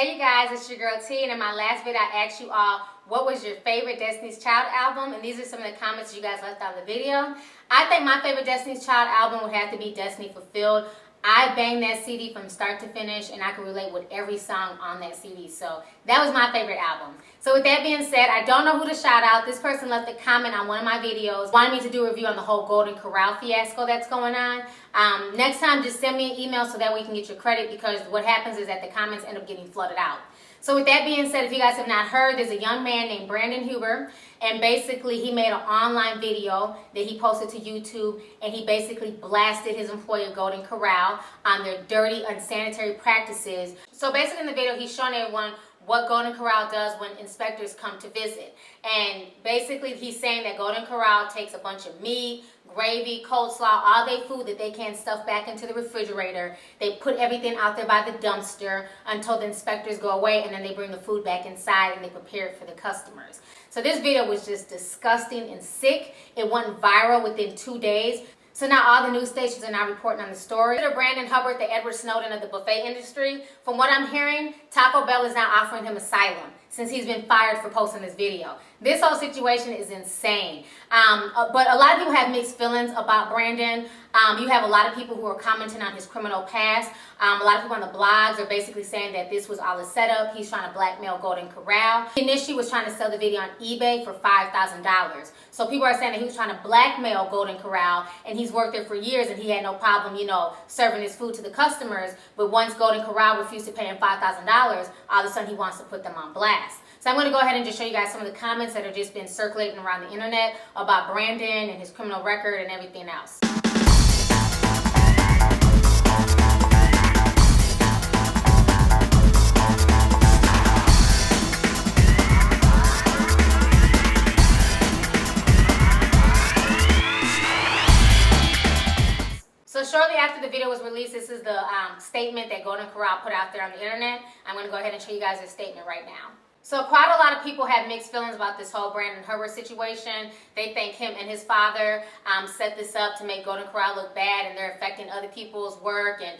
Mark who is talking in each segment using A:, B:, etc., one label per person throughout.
A: Hey you guys, it's your girl T, and in my last video I asked you all what was your favorite Destiny's Child album, and these are some of the comments you guys left out of the video. I think my favorite Destiny's Child album would have to be Destiny Fulfilled. I banged that CD from start to finish, and I can relate with every song on that CD, so that was my favorite album. So with that being said, I don't know who to shout out. This person left a comment on one of my videos, wanted me to do a review on the whole Golden Corral fiasco that's going on. Next time, just send me an email so that we can get your credit, because what happens is that the comments end up getting flooded out. So with that being said, if you guys have not heard, there's a young man named Brandon Huber, and basically he made an online video that he posted to YouTube, and he basically blasted his employer Golden Corral on their dirty, unsanitary practices. So basically in the video, he's showing everyone what Golden Corral does when inspectors come to visit. And basically he's saying that Golden Corral takes a bunch of meat, gravy, coleslaw, all their food that they can't stuff back into the refrigerator. They put everything out there by the dumpster until the inspectors go away, and then they bring the food back inside and they prepare it for the customers. So this video was just disgusting and sick. It went viral within 2 days. So now all the news stations are now reporting on the story. Brandon Hubbard, the Edward Snowden of the buffet industry. From what I'm hearing, Taco Bell is now offering him asylum since he's been fired for posting this video. This whole situation is insane. But a lot of people have mixed feelings about Brandon. You have a lot of people who are commenting on his criminal past. A lot of people on the blogs are basically saying that this was all a setup. He's trying to blackmail Golden Corral. He initially was trying to sell the video on eBay for $5,000. So people are saying that he was trying to blackmail Golden Corral, and he's worked there for years and he had no problem, serving his food to the customers. But once Golden Corral refused to pay him $5,000, all of a sudden he wants to put them on blast. So I'm going to go ahead and just show you guys some of the comments that have just been circulating around the internet about Brandon and his criminal record and everything else. So shortly after the video was released, this is the statement that Golden Corral put out there on the internet. I'm going to go ahead and show you guys this statement right now. So quite a lot of people have mixed feelings about this whole Brandon Hubbard situation. They think him and his father set this up to make Golden Corral look bad, and they're affecting other people's work, and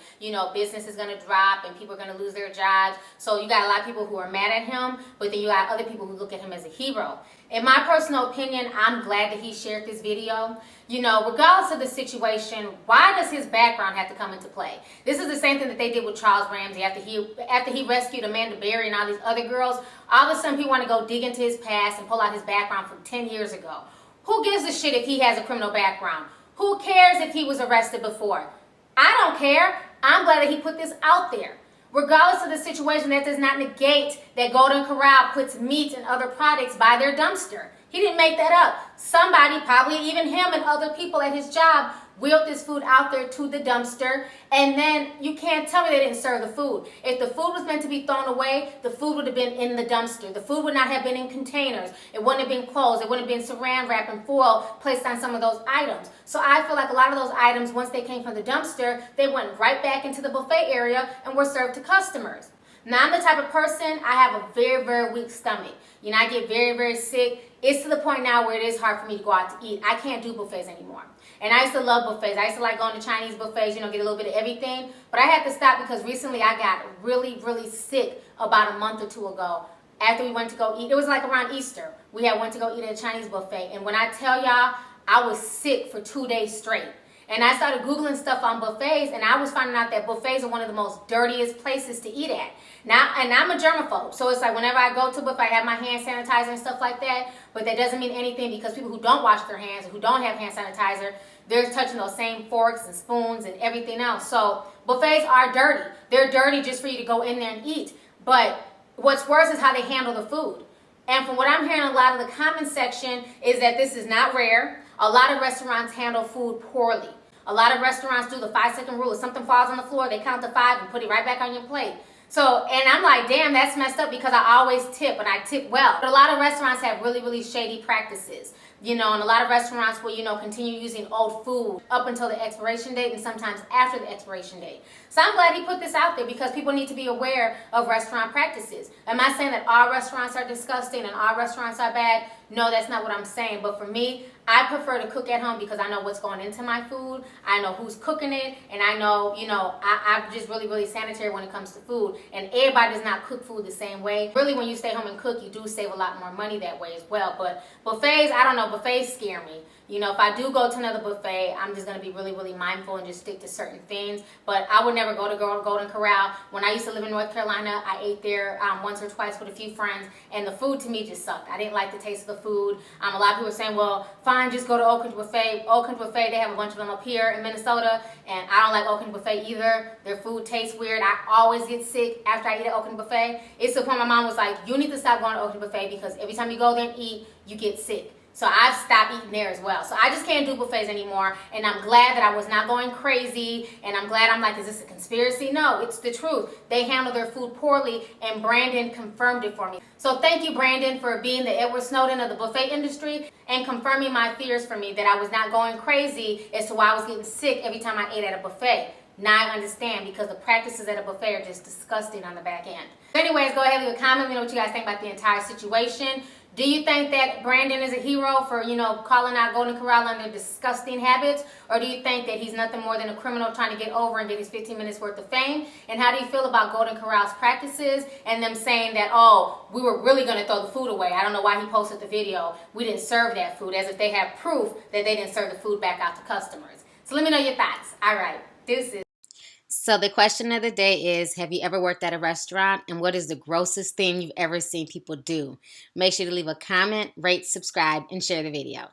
A: business is going to drop and people are going to lose their jobs. So you got a lot of people who are mad at him, but then you got other people who look at him as a hero. In my personal opinion, I'm glad that he shared this video. Regardless of the situation, why does his background have to come into play? This is the same thing that they did with Charles Ramsey after he rescued Amanda Berry and all these other girls. All of a sudden, people want to go dig into his past and pull out his background from 10 years ago. Who gives a shit if he has a criminal background? Who cares if he was arrested before? I don't care. I'm glad that he put this out there. Regardless of the situation, that does not negate that Golden Corral puts meat and other products by their dumpster. He didn't make that up. Somebody, probably even him and other people at his job, wheeled this food out there to the dumpster, and then you can't tell me they didn't serve the food. If the food was meant to be thrown away, the food would have been in the dumpster. The food would not have been in containers. It wouldn't have been closed. It wouldn't have been saran wrap and foil placed on some of those items. So I feel like a lot of those items, once they came from the dumpster, they went right back into the buffet area and were served to customers. Now, I'm the type of person, I have a very, very weak stomach. I get very, very sick. It's to the point now where it is hard for me to go out to eat. I can't do buffets anymore. And I used to love buffets. I used to like going to Chinese buffets, get a little bit of everything. But I had to stop because recently I got really, really sick about a month or two ago. After we went to go eat, it was like around Easter. We went to go eat at a Chinese buffet. And when I tell y'all, I was sick for 2 days straight. And I started Googling stuff on buffets, and I was finding out that buffets are one of the most dirtiest places to eat at. Now, and I'm a germaphobe, so it's like whenever I go to a buffet, I have my hand sanitizer and stuff like that, but that doesn't mean anything because people who don't wash their hands, or who don't have hand sanitizer, they're touching those same forks and spoons and everything else. So buffets are dirty. They're dirty just for you to go in there and eat. But what's worse is how they handle the food. And from what I'm hearing, a lot of the comment section is that this is not rare. A lot of restaurants handle food poorly. A lot of restaurants do the 5-second rule. If something falls on the floor, they count to 5 and put it right back on your plate. So, and I'm like, damn, that's messed up because I always tip, and I tip well. But a lot of restaurants have really, really shady practices. And a lot of restaurants will, continue using old food up until the expiration date and sometimes after the expiration date. So I'm glad he put this out there because people need to be aware of restaurant practices. Am I saying that all restaurants are disgusting and all restaurants are bad? No, that's not what I'm saying. But for me, I prefer to cook at home because I know what's going into my food. I know who's cooking it, and I know, I'm just really, really sanitary when it comes to food. And everybody does not cook food the same way. Really, when you stay home and cook, you do save a lot more money that way as well. But buffets, I don't know, buffets scare me. If I do go to another buffet, I'm just going to be really, really mindful and just stick to certain things. But I would never go to Golden Corral. When I used to live in North Carolina, I ate there once or twice with a few friends, and the food to me just sucked. I didn't like the taste of the food. A lot of people are saying, well, fine, just go to Oak Country Buffet. Oak Country Buffet, they have a bunch of them up here in Minnesota, and I don't like Oak Country Buffet either. Their food tastes weird. I always get sick after I eat at Oak Country Buffet. It's the point my mom was like, you need to stop going to Oak Country Buffet because every time you go there and eat, you get sick. So I've stopped eating there as well. So I just can't do buffets anymore. And I'm glad that I was not going crazy. And I'm glad, I'm like, is this a conspiracy? No, it's the truth. They handle their food poorly, and Brandon confirmed it for me. So thank you, Brandon, for being the Edward Snowden of the buffet industry and confirming my fears for me that I was not going crazy as to why I was getting sick every time I ate at a buffet. Now I understand, because the practices at a buffet are just disgusting on the back end. Anyways, go ahead and leave a comment. Let me know what you guys think about the entire situation. Do you think that Brandon is a hero for, calling out Golden Corral on their disgusting habits? Or do you think that he's nothing more than a criminal trying to get over and get his 15 minutes worth of fame? And how do you feel about Golden Corral's practices and them saying that, oh, we were really going to throw the food away? I don't know why he posted the video. We didn't serve that food, as if they have proof that they didn't serve the food back out to customers. So let me know your thoughts. All right, deuces. So the question of the day is, have you ever worked at a restaurant, and what is the grossest thing you've ever seen people do? Make sure to leave a comment, rate, subscribe, and share the video.